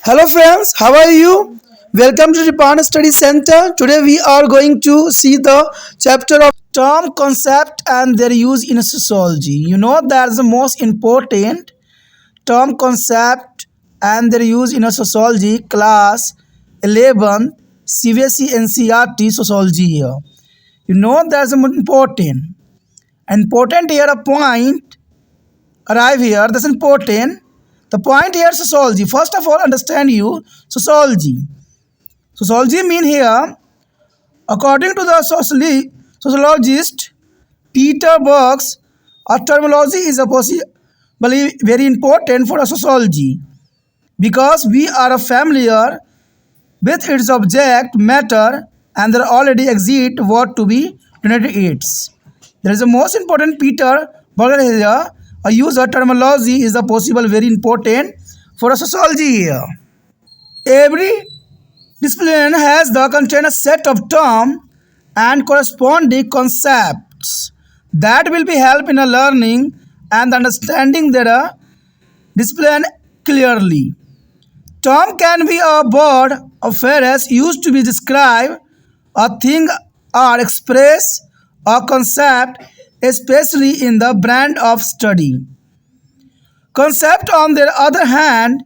Hello friends, how are you? Welcome to the Japan Study Center. Today we are going to see the chapter of term concept and their use in sociology. You know that's the most important term concept and their use in a sociology class 11 cbse ncert sociology here. You know that's the most important here a point arrive here. That's important. The point here sociology. First of all, understand you sociology. Sociology mean here, according to the sociologist Peter Burke's, a terminology is a possibly very important for a sociology because we are familiar with its subject matter and there already exist what to be denoted its. There is a most important Peter Burger here. A user terminology is a possible very important for a sociology here. Every discipline has the contain a set of terms and corresponding concepts that will be help in a learning and understanding their discipline clearly. Term can be a word or phrase used to be describe a thing or express a concept, especially in the brand of study. Concept, on the other hand,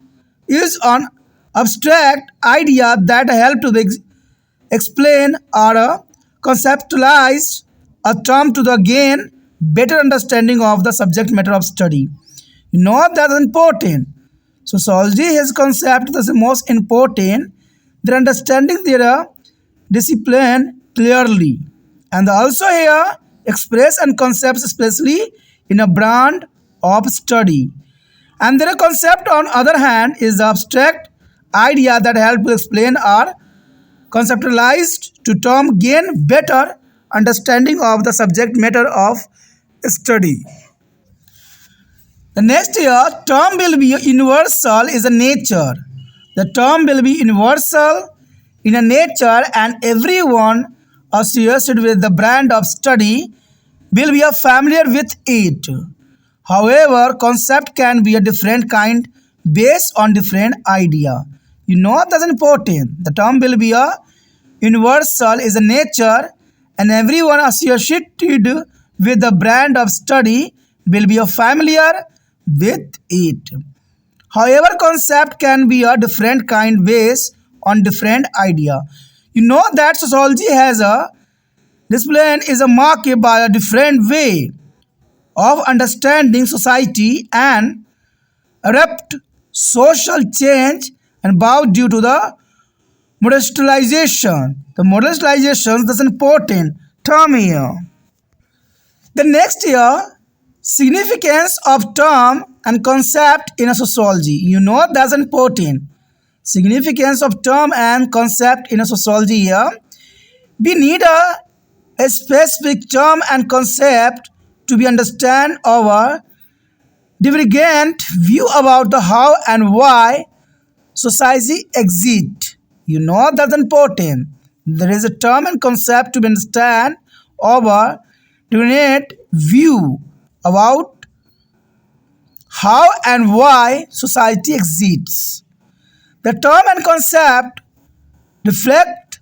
is an abstract idea that help to explain or conceptualize a term to the gain better understanding of the subject matter of study. You know that's important. Sociology is concept that's the most important. They're understanding their discipline clearly. And also here express and concepts especially in a brand of study. And their concept on other hand is the abstract idea that help to explain or conceptualized to term gain better understanding of the subject matter of study. The next here, term will be universal is a nature. The term will be universal in a nature and everyone associated with the brand of study will be familiar with it. However, concept can be a different kind based on different idea. You know that's important. The term will be a universal is a nature and everyone associated with the brand of study will be familiar with it. However, concept can be a different kind based on different idea. You know that sociology has a discipline is a marked by a different way of understanding society and abrupt social change and bow due to the modernization. The modernization is an important term here. The next here, significance of term and concept in a sociology. You know that's important. Significance of term and concept in a sociology here. We need a specific term and concept to be understand our divergent view about the how and why society exists. You know that's important. There is a term and concept to be understand our divergent view about how and why society exists. The term and concept reflect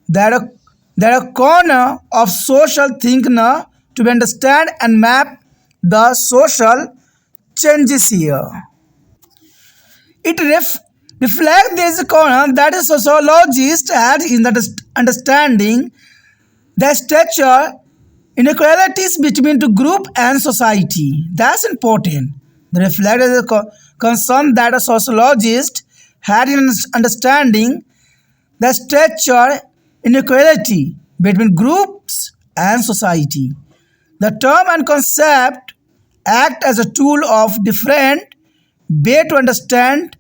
that a corner of social thinking to be understand and map the social changes here. It reflects this corner that a sociologist had in the understanding the stature inequalities between the group and society. That's important. The reflect is a concern that a sociologist had in understanding the stature inequality between groups and society. The term and concept act as a tool of different way to understand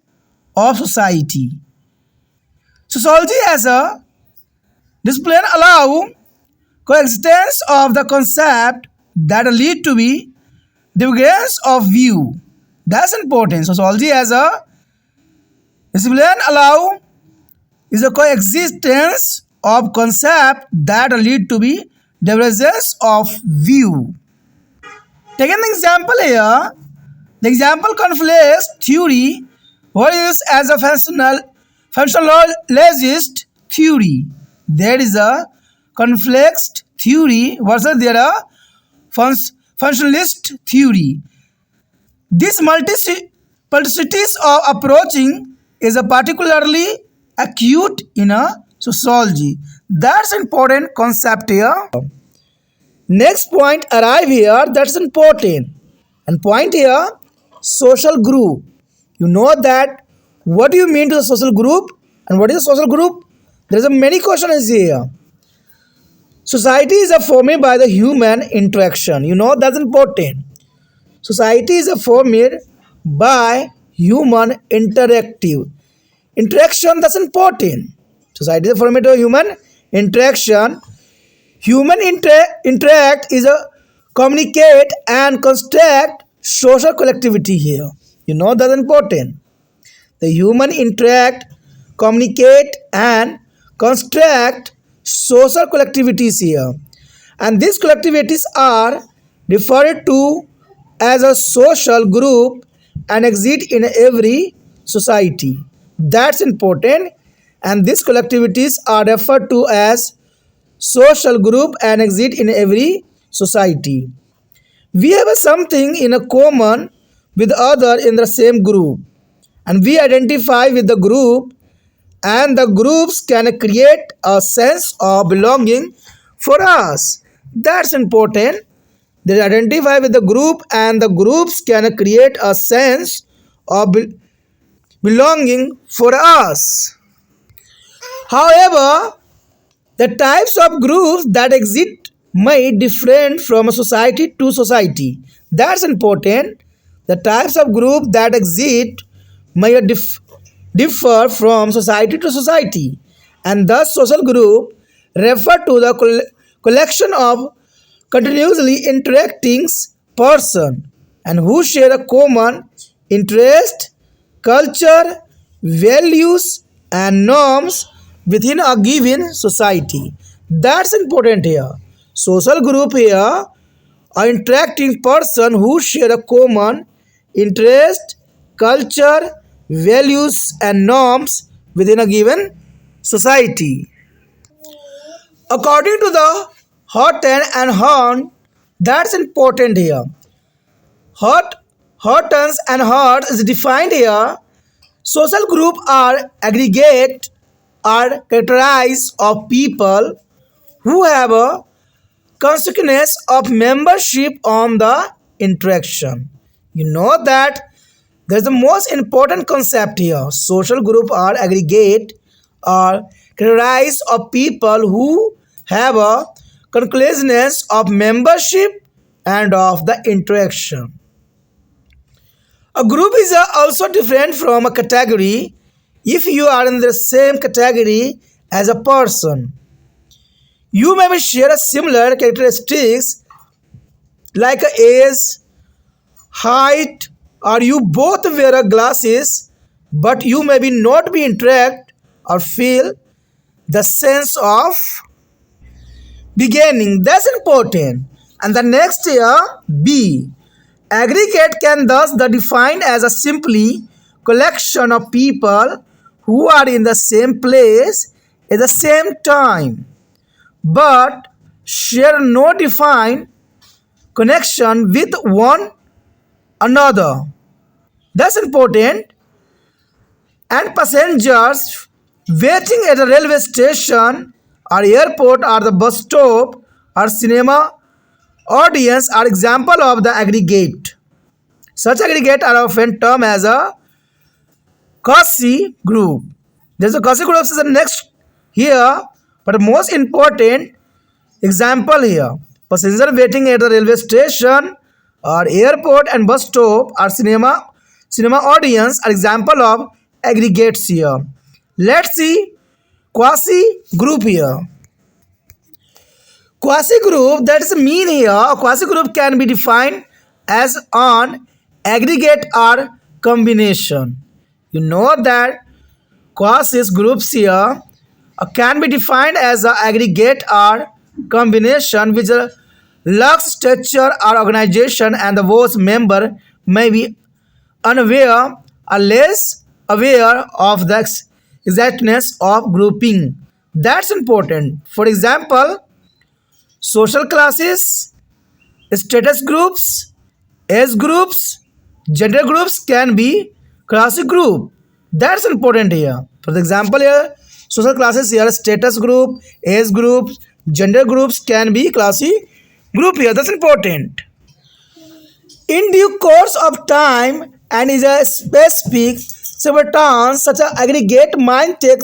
of society. Sociology as a discipline allow coexistence of the concept that lead to be divergence of view. That's important. Sociology as a discipline allow is a coexistence of concept that lead to be divergence of view. Taking an example here, the example conflicts theory What is as a functionalist theory? There is a conflict theory versus there are functionalist theory. This multiplicities of approaching is a particularly acute in a sociology. That's important concept here. Next point arrive here, that's important. And point here, social group. You know that what do you mean to the social group and what is a social group? There is a many questions here. Society is a formed by the human interaction. You know that's important. Society is a formed by human interactive. Interaction that's important. Society is a formed by human interaction. Human interact is a communicate and construct social collectivity here. You know that's important. The human interact, communicate and construct social collectivities here. And these collectivities are referred to as a social group and exist in every society. That's important. And these collectivities are referred to as social group and exist in every society. We have something in a common with other in the same group, and we identify with the group, and the groups can create a sense of belonging for us. That's important. They identify with the group and the groups can create a sense of belonging for us. However, the types of groups that exist may differ from society to society. That's important. The types of groups that exist may differ from society to society, and thus social group refer to the collection of continuously interacting person and who share a common interest, culture, values, and norms within a given society. That's important here. Social group here are interacting person who share a common interest, culture, values, and norms within a given society. According to the Horton and Horn, that's important here. Hort, Hortons and Hort is defined here. Social group are aggregate are characterized of people who have a consequence of membership on the interaction. You know that there's the most important concept here. Social group are aggregate or characterized of people who have a conclusiveness of membership and of the interaction. A group is also different from a category if you are in the same category as a person. You may share a similar characteristics like age, height, or you both wear glasses, but you may be not be interact or feel the sense of beginning. That's important. And the next here, B. Aggregate can thus be defined as a simply collection of people who are in the same place at the same time, but share no defined connection with one another. That's important. And passengers waiting at a railway station or airport or the bus stop or cinema audience are example of the aggregate. Such aggregate are often termed as a quasi group. There's a quasi group is the next here, but most important example here. Passenger waiting at the railway station or airport and bus stop or cinema audience are example of aggregates here. Let's see quasi group here. Quasi group, that is mean here. A quasi group can be defined as an aggregate or combination. You know that quasi groups here can be defined as an aggregate or combination which lacks structure or organization, and the whose member may be unaware or less aware of the exactness of grouping. That's important. For example, social classes, status groups, age groups, gender groups can be classic group. That's important here. For example, here social classes here, status group, age groups, gender groups can be classic group here. That's important. In due course of time and is a specific substance, such an aggregate might take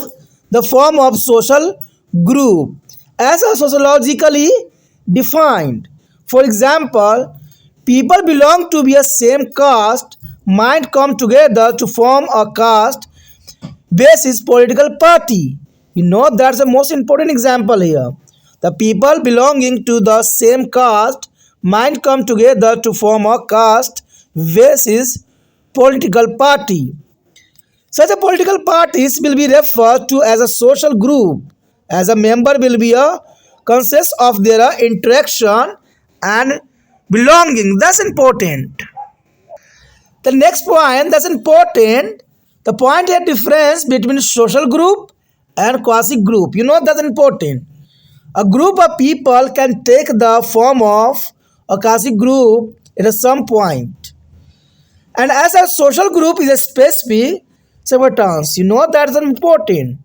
the form of social group as a sociologically defined. For example, people belong to be a same caste might come together to form a caste basis political party. That's the most important example here. The people belonging to the same caste might come together to form a caste basis political party. Such a political parties will be referred to as a social group. As a member will be a consensus of their interaction and belonging. That's important. The next point that's important, the point here difference between social group and quasi group. That's important. A group of people can take the form of a quasi group at some point. And as a social group is a specific substance, that's important.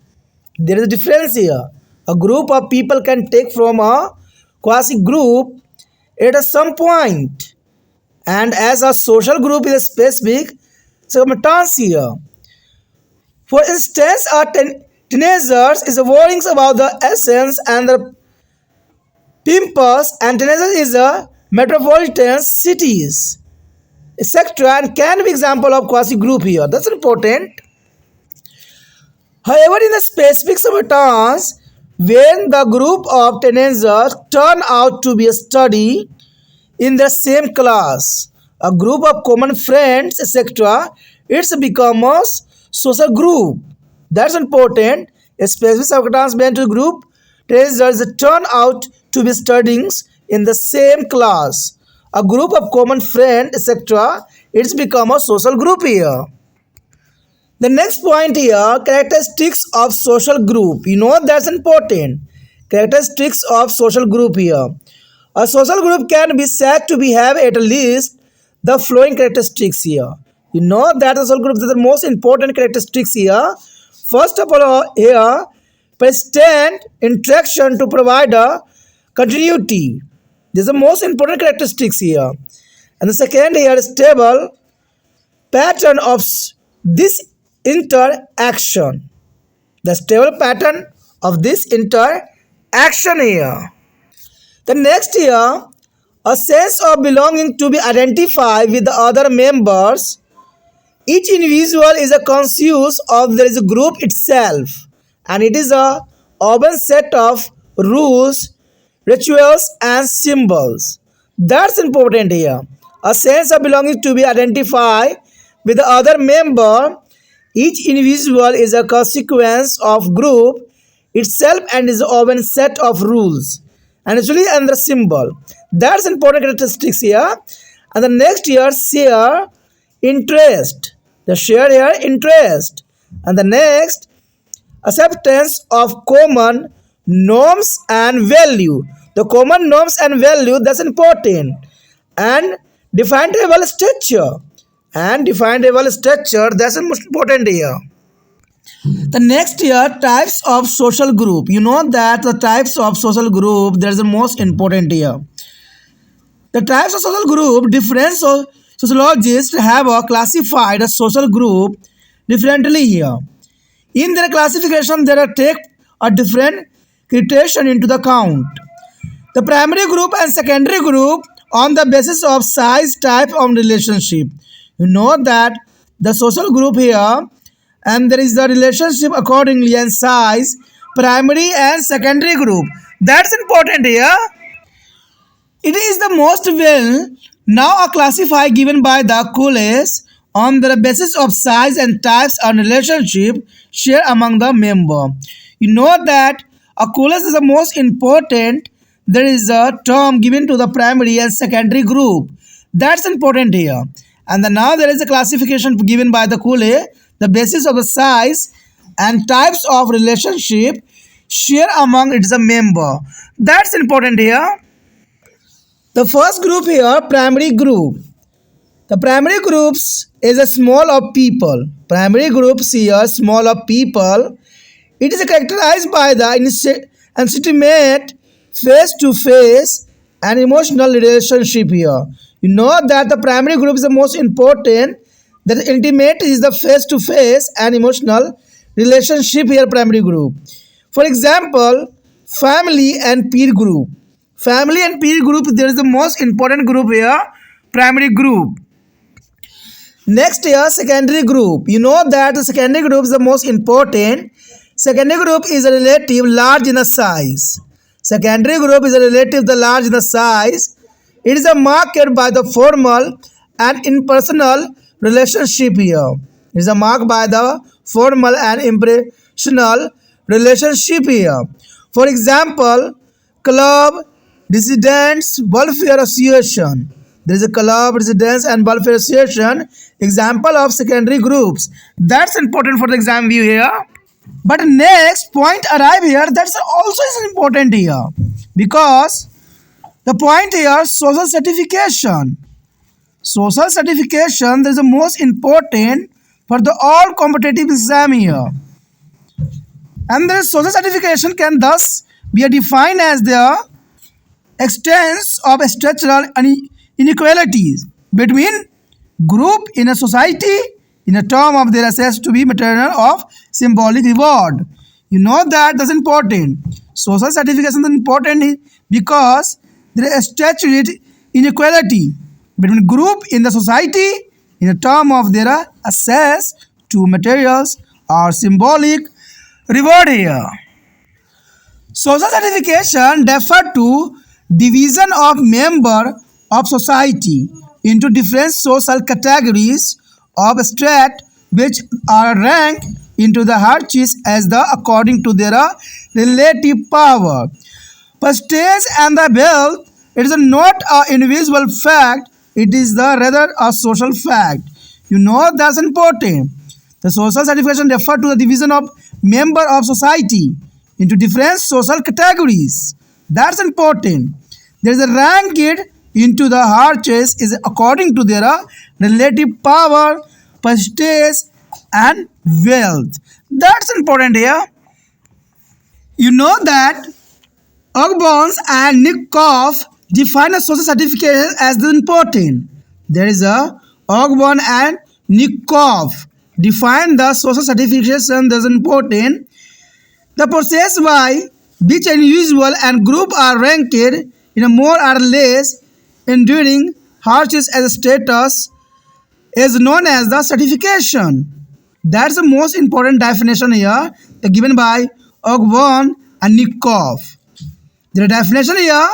There is a difference here. A group of people can take from a quasi group at some point. And as a social group is a specific circumstance here. For instance, teenagers is worrying about the essence and the pimpers, and teenagers is a metropolitan cities, etc. And can be example of quasi group here. That's important. However, in the specific circumstance, when the group of teenagers turn out to be a study in the same class, a group of common friends, etc., it's become a social group. That's important. A specific circumstance when two group teenagers turn out to be studying in the same class, a group of common friends, etc., it's become a social group here. The next point here, characteristics of social group. That's important. Characteristics of social group here. A social group can be said to be have at least the following characteristics here. That the social group is the most important characteristics here. First of all, here, persistent interaction to provide a continuity. This is the most important characteristics here. And the second here, stable pattern of this interaction. The stable pattern of this interaction here. The next here, a sense of belonging to be identified with the other members. Each individual is a conscious of there is a group itself, and it is a urban set of rules, rituals, and symbols. That's important here. A sense of belonging to be identified with the other member. Each individual is a consequence of group itself and is an urban set of rules and actually and the symbol. That's important characteristics here. And the next here, share interest. The share here interest. And the next, acceptance of common norms and value. The common norms and value, that's important. And definable structure. And definable structure, that's the most important here. The next here, types of social group. That the types of social group, that's the most important here. The types of social group, different sociologists have classified a social group differently here. In their classification, there are take a different criteria into the account. The primary group and secondary group on the basis of size, type of relationship. That the social group here, and there is the relationship accordingly and size, primary and secondary group. That's important here. It is the most well now a classify given by the Coolest on the basis of size and types and relationship shared among the member. That a Coolest is the most important. There is a term given to the primary and secondary group. That's important here. And now there is a classification given by the Cooley. the basis of the size and types of relationship share among its member. That's important here. The first group here, primary group. The primary groups is a small of people. Primary groups here, small of people. It is characterized by the intimate face-to-face and emotional relationship here. You know that the primary group is the most important. That intimate is the face-to-face and emotional relationship here, primary group. For example, family and peer group. Family and peer group, there is the most important group here, primary group. Next here, secondary group. You know that the secondary group is the most important. Secondary group is a relative large in the size. Secondary group is a relative the large in the size. It is a marked by the formal and impersonal relationship here. It is a marked by the formal and impersonal relationship here. For example, club, residents, welfare association. There is a club, residence, and welfare association. Example of secondary groups. That's important for the exam view here. But next point arrive here. That's also is important here because the point here, social certification. Social certification is the most important for the all competitive exam here. And the social certification can thus be defined as the extent of structural inequalities between group in a society in a term of their access to be material of symbolic reward. You know that that's important. Social certification is important because there is structural inequality between group in the society in a term of their access to materials or symbolic reward here. Social certification refer to division of member of society into different social categories of state which are ranked into the hierarchies as the according to their relative power, prestige, and the wealth. It is not an individual fact; it is the rather a social fact. You know that's important. The social certification refer to the division of member of society into different social categories. That's important. There is a ranked into the hierarchies is according to their relative power, prestige, and wealth. That's important here. You know that Ogbones and Nickhoff define a social certificate as the important. There is a Ogbon and Nickhoff define the social certification as important. The process by which individual and group are ranked in a more or less enduring hardship as a status is known as the certification. That's the most important definition here given by Ogborn and Nickhoff. The definition here,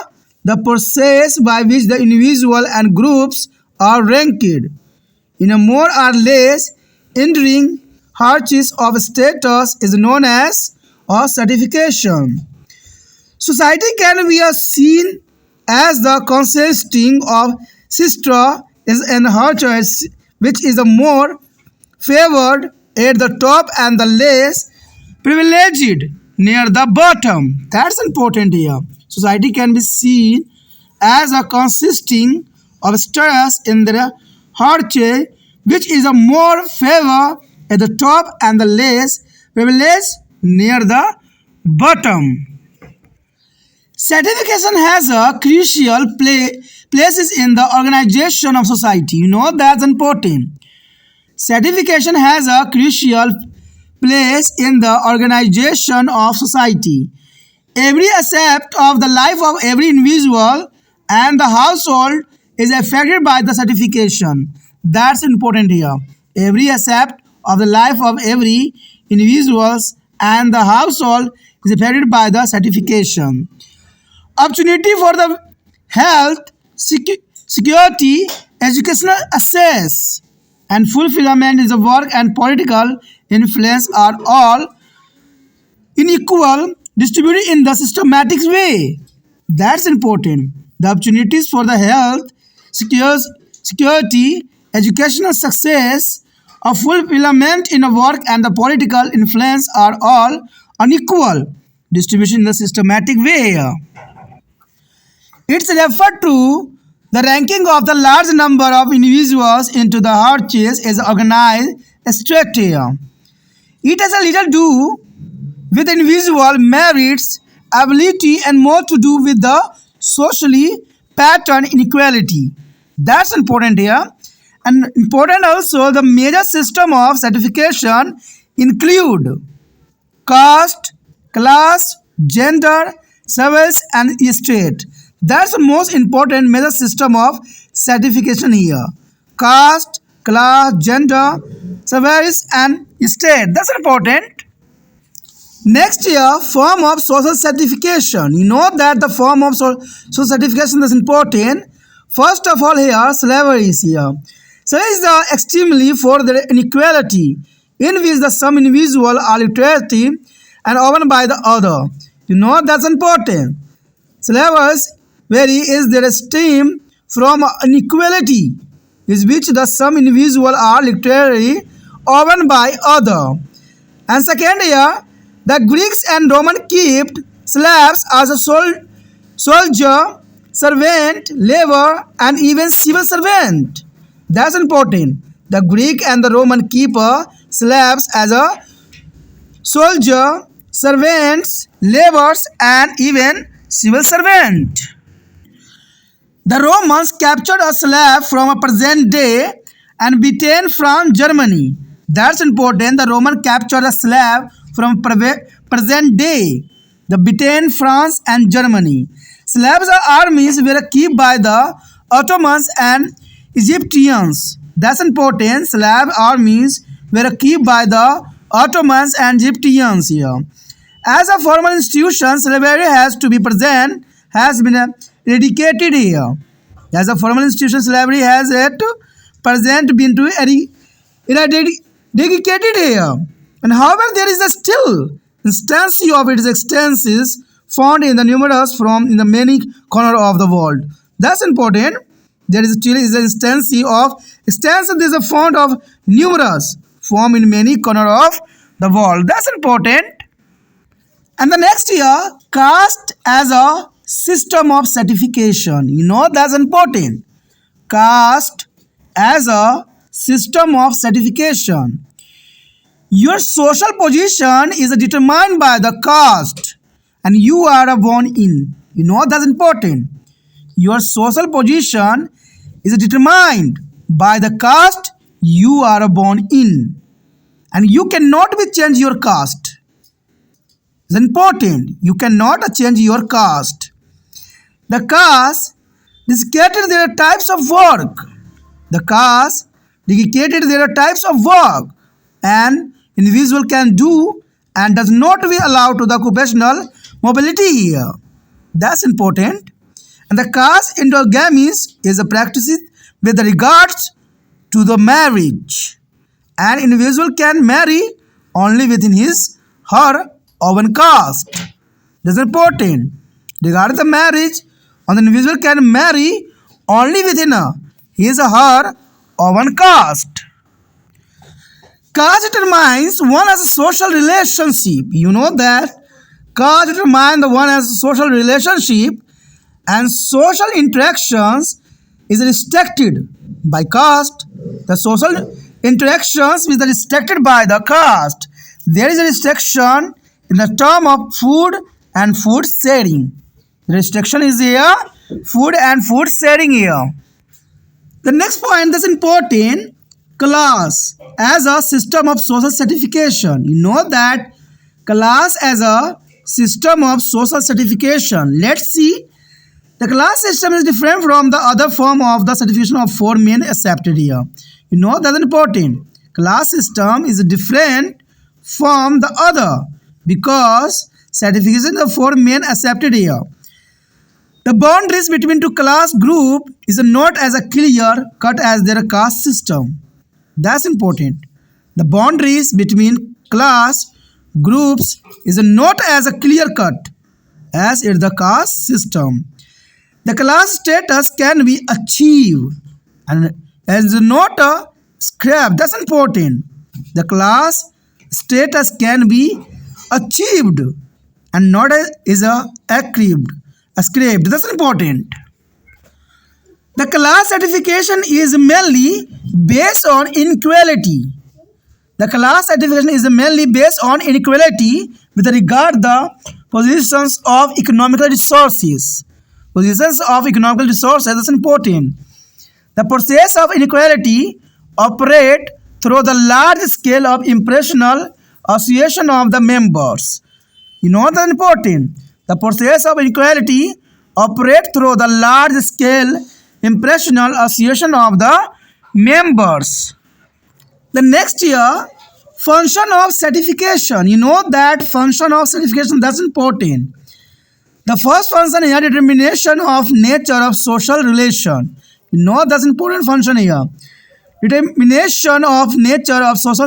the process by which the individual and groups are ranked in a more or less enduring hardship of status is known as a certification. Society can be seen as the consisting of sister is an hierarchy which is a more favored at the top and the less privileged near the bottom. That's important here. Society can be seen as a consisting of status in the hierarchy which is a more favor at the top and the less privileged near the bottom. Certification has a crucial places in the organization of society. You know that's important. Certification has a crucial place in the organization of society. Every aspect of the life of every individual and the household is affected by the certification. That's important here. Every aspect of the life of every individual and the household is affected by the certification. Opportunity for the health, security, educational access, and fulfillment is the work and political influence are all unequal distributed in the systematic way. That's important. The opportunities for the health, security, educational success A fulfillment in a work and the political influence are all unequal distribution in the systematic way. It's referred to the ranking of the large number of individuals into the hierarchies is organized structure. It has a little do with individual merits, ability, and more to do with the socially pattern inequality. That's important here. And important also, the major system of certification include caste, class, gender, service, and state. That's the most important major system of certification here. Caste, class, gender, service, and state. That's important. Next year, form of social certification. You know that the form of social certification is important. First of all, here slavery is here. Slavery is extremely for the inequality in which the some individual are literary and owned by the other. You know that's important. Slavery is their stem from inequality, is which the some individual are literally owned by other. And second here, the Greeks and Romans kept slaves as a soldier, servant, labor, and even civil servant. That's important. The Greek and the Roman keep slaves as a soldier, servants, laborers, and even civil servant. The Romans captured a slave from a present day and Britain from Germany. That's important. The Roman captured a slave from present day, the Britain, France, and Germany. Slaves armies were kept by the Ottomans and Egyptians. That's important. Slave armies were kept by the Ottomans and Egyptians here. As a formal institution, slavery has to be present, has been eradicated here. As a formal institution, slavery has at present been to eradicated here. And however, there is a still instance of its existence found in the numerous from in the many corners of the world. That's important. There is still is an instance of existence. There is a found of numerous form in many corners of the world. That's important. And the next year, caste as a system of certification. You know that's important. Caste as a system of certification. Your social position is determined by the caste and you are born in. You know that's important. Your social position is determined by the caste you are born in. And you cannot be change your caste. It's important. You cannot change your caste. The caste dedicated their types of work. The caste dedicated their types of work and individual can do and does not be allowed to the occupational mobility here. That's important. And the caste endogamy is a practice with regards to the marriage. An individual can marry only within his her own caste. That's important. Regarding the marriage, an individual can marry only within his or her own caste. Caste determines one as a social relationship. You know that caste determines the one as a social relationship and social interactions is restricted by caste. The social interactions is restricted by the caste. There is a restriction in the term of food and food sharing. The restriction is here, food and food sharing here. The next point that's important, class as a system of social certification. You know that class as a system of social certification. Let's see. The class system is different from the other form of the certification of four men accepted here. You know that's important. Class system is different from the other because certification of four men accepted here. The boundaries between two class group is not as a clear cut as their caste system. That's important. The boundaries between class groups is not as a clear cut as in the caste system. The class status can be achieved and is not scrap. That's important. The class status can be achieved and not is a achieved. Scraped. That's important. The class certification is mainly based on inequality. The class certification is mainly based on inequality with regard the positions of economical resources. Positions of economical resources is important. The process of inequality operate through the large scale of impressional association of the members. You know that important. The process of inequality operate through the large scale impressional association of the members. The next year, function of certification. You know that function of certification, that's important. The first function here, determination of nature of social relation. You know that's important function here. Determination of nature of social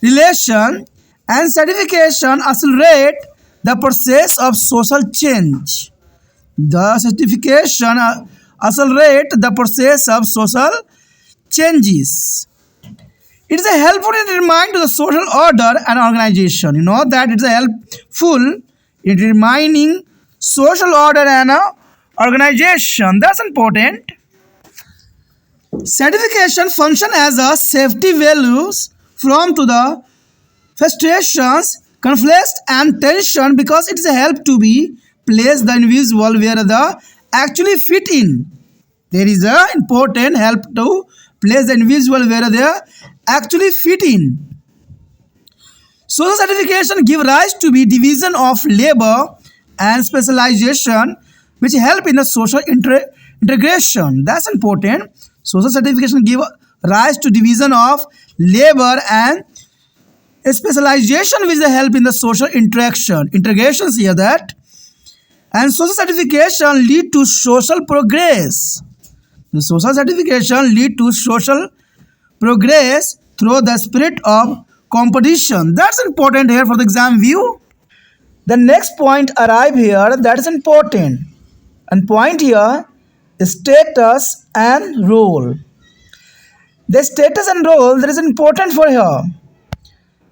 relation and certification accelerate the process of social change. The certification accelerate the process of social changes. It is a helpful in determining the social order and organization. You know that it's a helpful in determining social order and organization. That's important. Certification function as a safety values from to the frustrations, conflicts and tension because it is a help to be place the individual where the actually fit in. There is a important help to place the individual where they actually fit in. Social certification give rise to be division of labor and specialization which help in the social integration. That's important. Social certification give rise to division of labor and specialization which help in the social integrations here that. And social certification lead to social progress. The social certification lead to social progress through the spirit of competition. That's important here for the exam view. The next point arrive here that is important. And point here is status and role. The status and role that is important for here.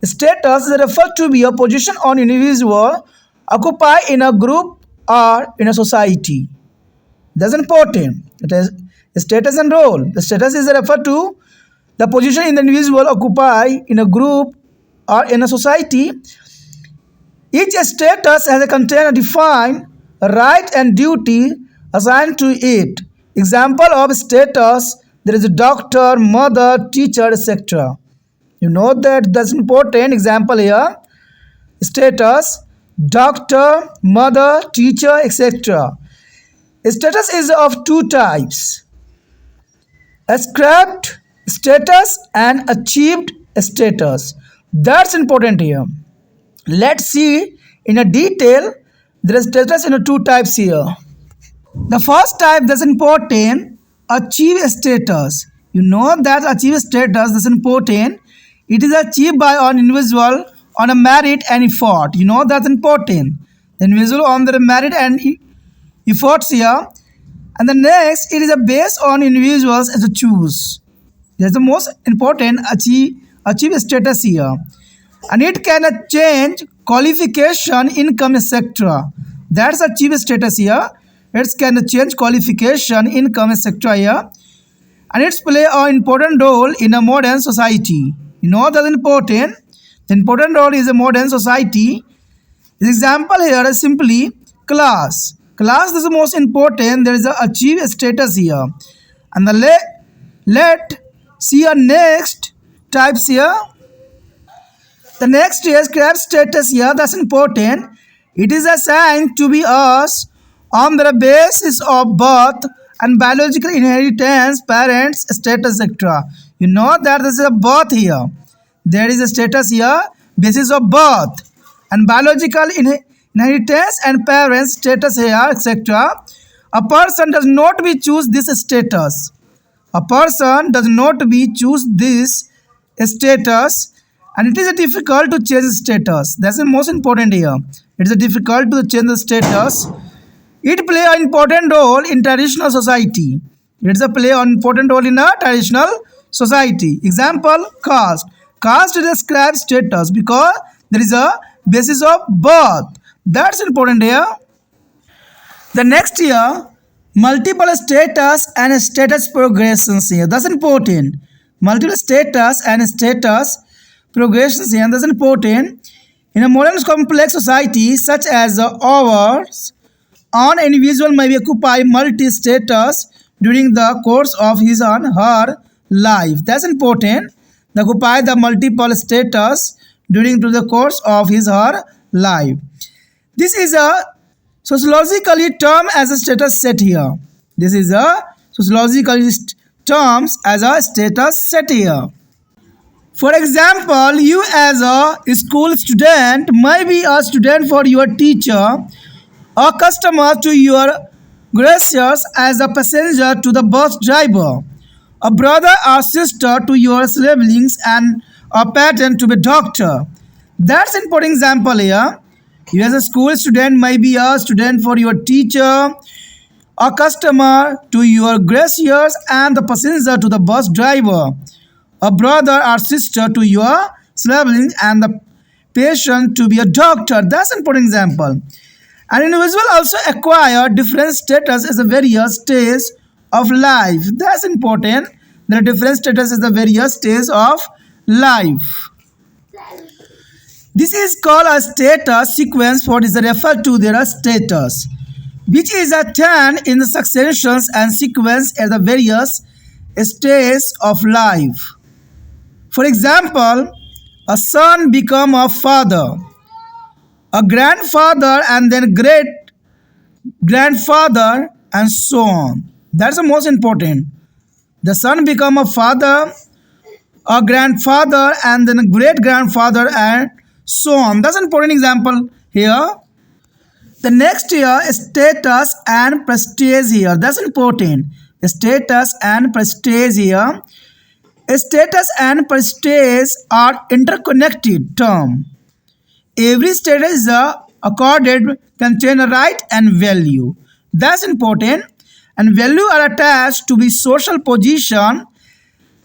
Status is referred to be a position on individual occupy in a group or in a society. That's important. It is status and role. The status is referred to the position in the individual occupy in a group or in a society. Each status has a contain a defined right and duty assigned to it. Example of status, there is a doctor, mother, teacher, etc. You know that that's important. Example here, status, doctor, mother, teacher, etc. Status is of two types: ascribed status and achieved status. That's important here. Let's see in a detail. There is status in a two types here. The first type that's important, achieve status. You know that achieve status is important. It is achieved by an individual on a merit and effort. You know that's important. The individual on their merit and efforts here. And the next, it is based on individuals as a choose. That's the most important achieve status here. And it can change qualification, income, etc. That's achieve status here. It can change qualification, income, etc. here. And it's play an important role in a modern society. You know that's important. The important role is a modern society. The example here is simply class. Class is the most important. There is a achieve status here. And the let see a next types here. The next is grab status here. That's important. It is assigned to be us on the basis of birth and biological inheritance, parents, status, etc. You know that this is a birth here. There is a status here, basis of birth and biological inheritance and parents, status here, etc. A person does not be choose this status. A person does not be choose this status, and it is difficult to change status. That's the most important here. It is difficult to change the status. It play an important role in traditional society. It's a play an important role in a traditional society. Example, caste. Caste describes status because there is a basis of birth. That's important here. The next year, multiple status and status progressions here. That's important. Multiple status and status progressions here. That's important. In a modern complex society such as ours, an individual may occupy multi-status during the course of his or her life. That's important. They occupy the multiple status during the course of his or her life. This is a sociologically term as a status set here. This is a sociological terms as a status set here. For example, you as a school student may be a student for your teacher, a customer to your gracious as a passenger to the bus driver, a brother or sister to your siblings, and a parent to the doctor. That's an important example here. You as a school student may be a student for your teacher, a customer to your gracious, and the passenger to the bus driver, a brother or sister to your sibling, and the patient to be a doctor. That's an important example. An individual also acquire different status as a various stage of life. That's important. There are different status as the various stage of life. This is called a status sequence. What is referred to their status, which is a turn in the successions and sequence at the various stages of life. For example, a son become a father, a grandfather, and then great grandfather, and so on. That's the most important. The son become a father, a grandfather, and then a great grandfather, and so on. That's an important example here. The next here is status and prestige here. That's important. Status and prestige here. Status and prestige are interconnected term. Every status is accorded contain a right and value. That's important. And value are attached to the social position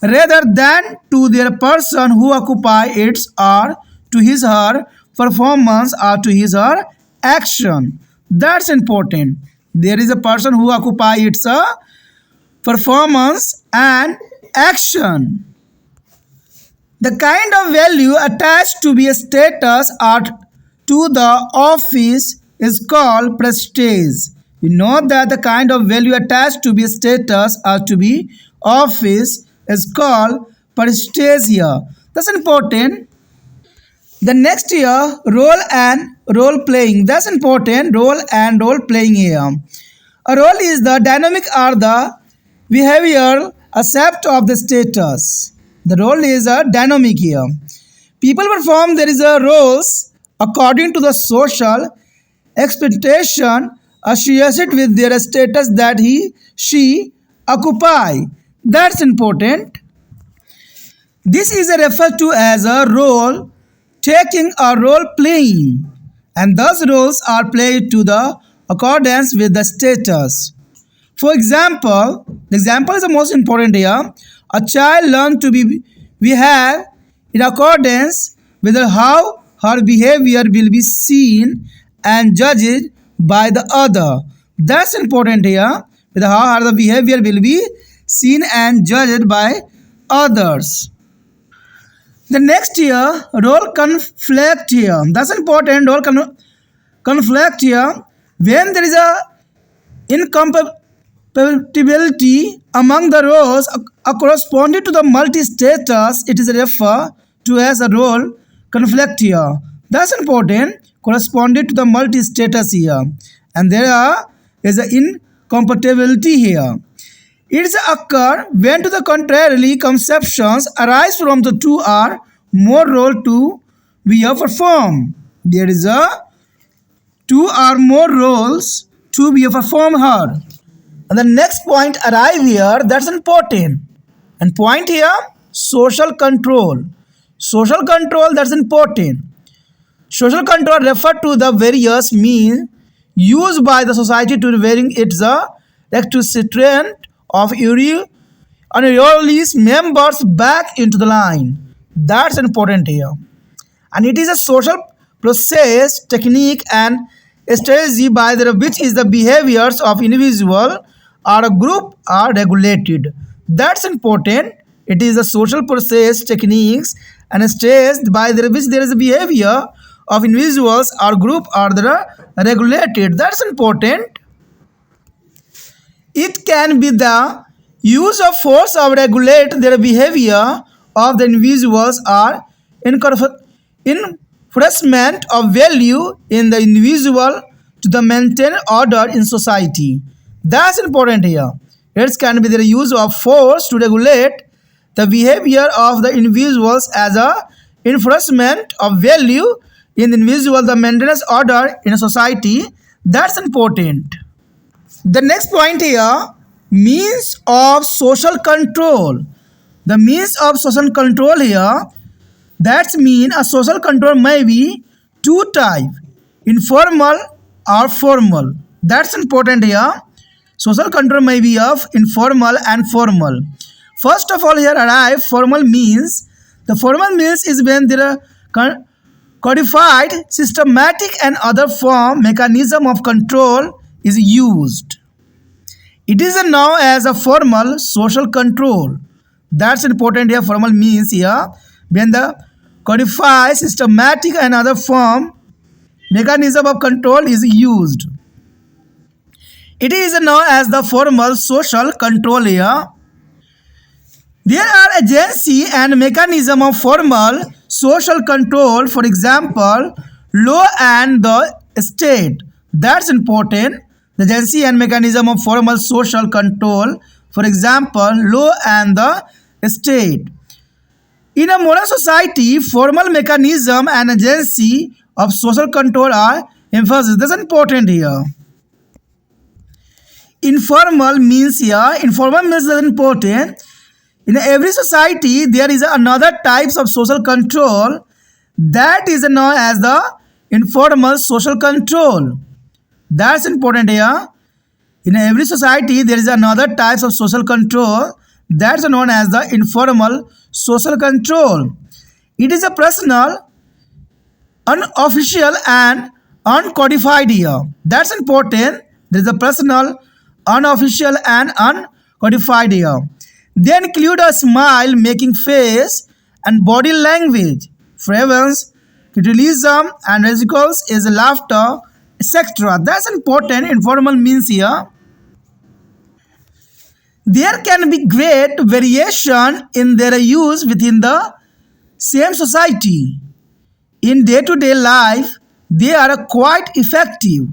rather than to their person who occupy it, or to his her performance, or to his her action. That's important. There is a person who occupy its performance and action. The kind of value attached to be a status or to the office is called prestige. You know that the kind of value attached to be a status or to be office is called prestige here. That's important. The next here, role and role playing. That's important. Role and role playing here. A role is the dynamic or the behavioral aspect of the status. The role is a dynamic here. People perform there is a roles according to the social expectation associated with their status that she occupy. That's important. This is referred to as a role taking or role playing, and those roles are played to the accordance with the status. For example, the example is the most important here. A child learns to behave in accordance with how her behavior will be seen and judged by the other. That's important here. With how her behavior will be seen and judged by others. The next here, role conflict here. That's important. Role conflict here. When there is a incompatibility among the roles corresponding to the multi-status, it is referred to as a role conflict here. That's important. Corresponding to the multi-status here. And is an incompatibility here. It occur when to the contrary conceptions arise from the two or more role to be performed. There is a two or more roles to be performed here. And the next point arrive here, that's important. And point here, social control. Social control, that's important. Social control refer to the various means used by the society to varying its restraint of and release members back into the line. That's important here. And it is a social process, technique, and strategy by which is the behaviors of individual or a group are regulated. That's important. It is a social process, techniques, and strategies by which there is a behavior of individuals or group are regulated. That's important. It can be the use of force of regulate their behavior of the individuals or enforcement of value in the individual to the maintain order in society. That's important here. It can be the use of force to regulate the behavior of the individuals as a enforcement of value in the individual, the maintenance order in a society. That's important. The next point here, means of social control. The means of social control here, that's mean a social control may be two type, informal or formal. That's important here. Social control may be of informal and formal. First of all, here arrive formal means. The formal means is when there are codified, systematic, and other form mechanism of control is used. It is known as a formal social control. That's important here. Formal means here when the codified, systematic, and other form mechanism of control is used. It is known as the formal social control here. There are agency and mechanism of formal social control, for example, law and the state. That's important. The agency and mechanism of formal social control, for example, law and the state. In a modern society, formal mechanism and agency of social control are emphasized. That's important here. Informal means here, informal means that's important. In every society, there is another types of social control that is known as the informal social control. That's important here. In every society, there is another types of social control that's known as the informal social control. It is a personal, unofficial, and uncodified here. That's important. There is a personal, unofficial, and uncodified here. They include a smile, making face, and body language, fervence, criticism, and ridicules is laughter, etc. That's important. Informal means here. There can be great variation in their use within the same society. In day-to-day life, they are quite effective.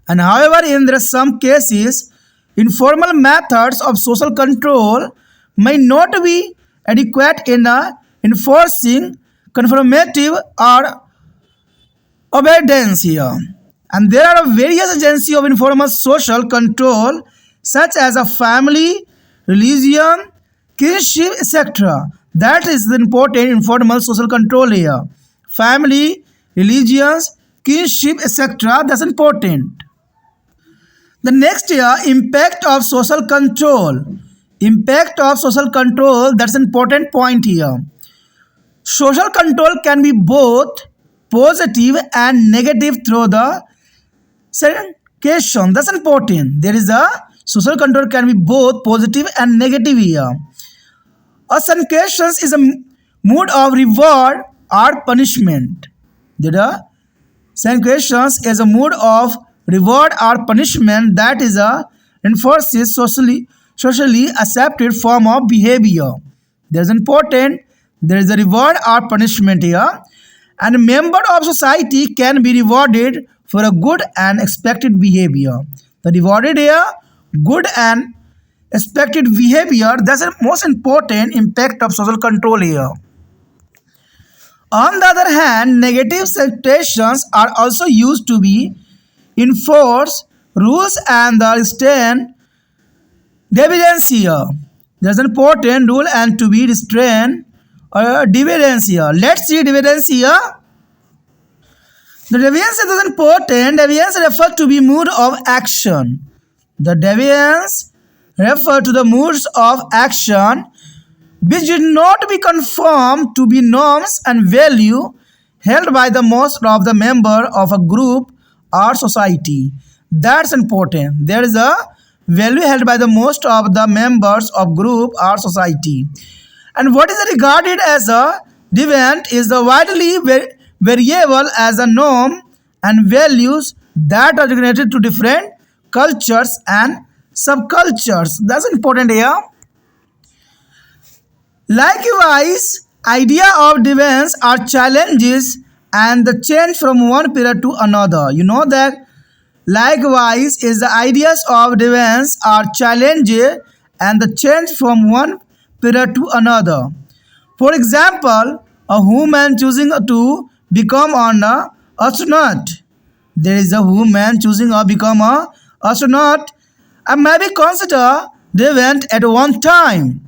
And however, in there are some cases, informal methods of social control may not be adequate in enforcing conformative or obedience here. And there are various agencies of informal social control such as a family, religion, kinship, etc. That is the important informal social control here. Family, religions, kinship, etc. That's important. The next here, impact of social control. Impact of social control, that's an important point here. Social control can be both positive and negative through the sanction. That's important. There is a social control can be both positive and negative here. A sanction is a mood of reward or punishment. There are sanctions is a mood of reward or punishment that is a enforces socially accepted form of behavior. There is important. There is a reward or punishment here, and a member of society can be rewarded for a good and expected behavior. The rewarded here, good and expected behavior. That's the most important impact of social control here. On the other hand, negative situations are also used to be enforce rules and the restraint deviance here. There's an important rule and to be restrained or deviance here. Let's see deviance here. The deviance is important. Deviance refers to be mood of action. The deviance refer to the moods of action which did not be conformed to be norms and value held by the most of the member of a group or society. That's important. There is a value held by the most of the members of group or society. And what is regarded as a deviant is the widely variable as a norm and values that are related to different cultures and subcultures. That's important here. Likewise, idea of deviance are challenges and the change from one period to another. You know that likewise is the ideas of deviance are challenges and the change from one period to another. For example, a woman choosing to become an astronaut. There is a woman choosing to become an astronaut and may be considered deviant at one time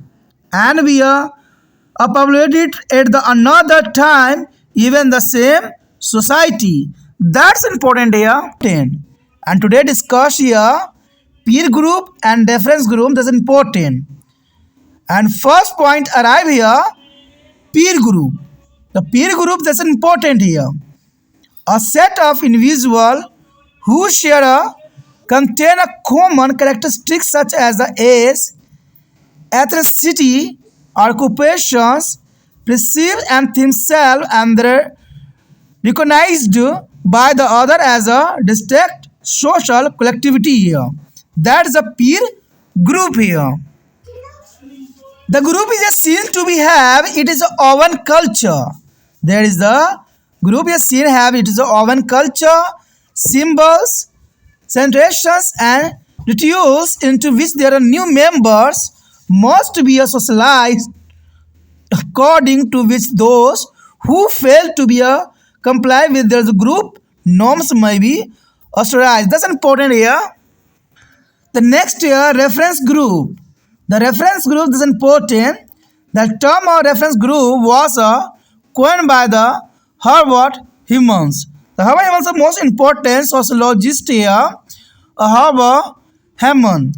and we are populated at the another time even the same society. That's important here. And today discuss here peer group and reference group. That's important. And first point arrive here peer group. The peer group that's important here. A set of individuals who share a contain a common characteristics such as the age, ethnicity, occupations, perceived and themselves and they're recognized by the other as a distinct social collectivity here. That is a peer group here. The group is a seen to be have it is a own culture. There is the group is seen have it is a own culture, symbols, centrations and rituals into which there are new members must be socialized according to which those who fail to be comply with their group norms may be ostracized. That's important here. The next here reference group. The reference group is important. The term of reference group was coined by the Harvard Humans. The Harvard Humans are most important sociologist here. Harvard Hammond.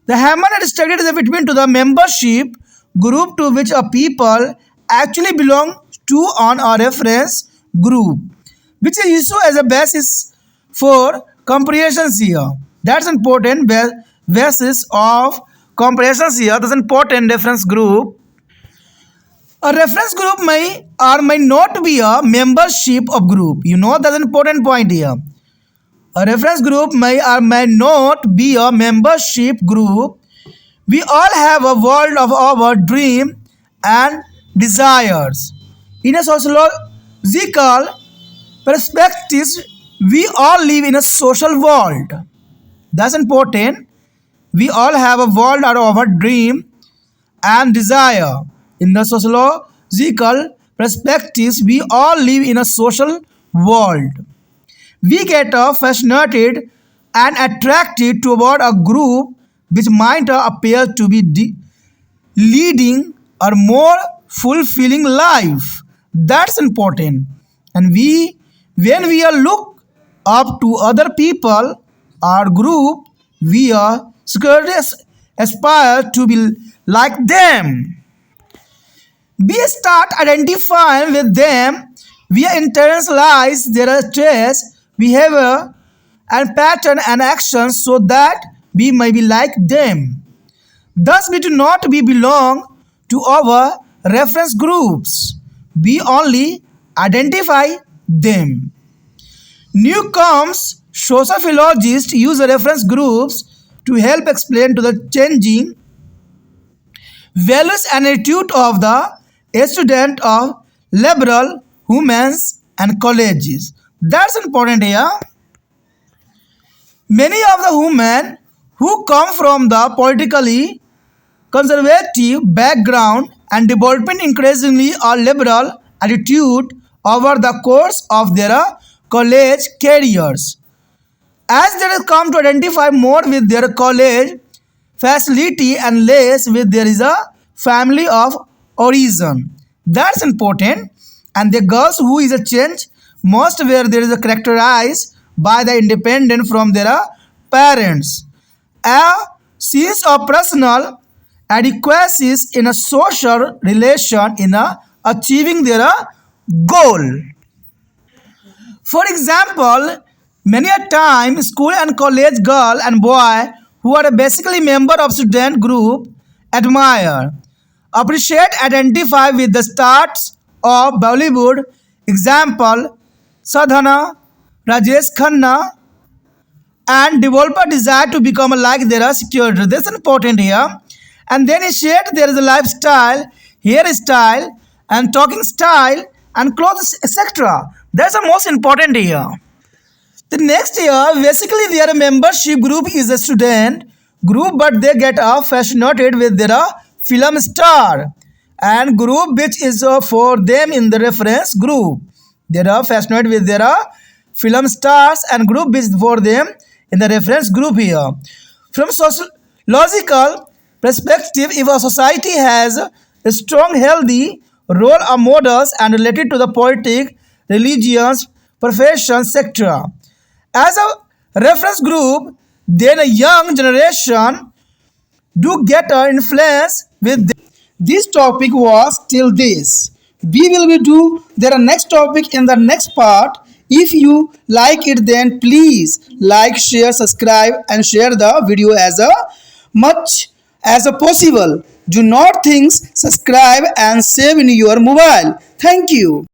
The Hammond is studied between to the membership group to which a people actually belong to on a reference group, which is used as a basis for comparisons here. That's important basis of comparisons here. That's important reference group. A reference group may or may not be a membership of group. You know that's an important point here. A reference group may or may not be a membership group. We all have a world of our dream and desires. In a sociological perspective, we all live in a social world. That's important. We all have a world of our dream and desire. In the sociological perspectives, we all live in a social world. We get fascinated and attracted toward a group which might appear to be leading a more fulfilling life. That's important. And when we are look up to other people or group, we are secretly aspire to be like them. We start identifying with them. We internalize their traits, behavior, and pattern and actions so that we may be like them. Thus, we do not we belong to our reference groups. We only identify them. Newcomb's sociologists use reference groups to help explain to the changing values and attitude of the student of liberal humans and colleges. That's important here. Many of the women who come from the politically conservative background and developing increasingly a liberal attitude over the course of their college careers. As they come to identify more with their college facility and less with there is a family of origin. That's important. And the girls who is a change most where there is a characterized by the independent from their parents. A sense of personal adequacies in a social relation in achieving their goal. For example, many a time school and college girl and boy who are basically member of student group admire, appreciate, identify with the stars of Bollywood. Example, Sadhana, Rajesh Khanna, and developer desire to become like their security. That's important here. And then he shared there is a lifestyle, hairstyle, and talking style, and clothes, etc. That's the most important here. The next year, basically their membership group is a student group, but they get fascinated with their film star and group which is for them in the reference group. They are fascinated with their film stars and group which for them in the reference group here. From sociological perspective, if a society has a strong, healthy role of models and related to the politic, religions, professions, etc. As a reference group, then a young generation do get an influence with them. This topic was till this. We will be do their next topic in the next part. If you like it, then please like, share, subscribe, and share the video as a much as a possible. Do not think subscribe and save in your mobile. Thank you.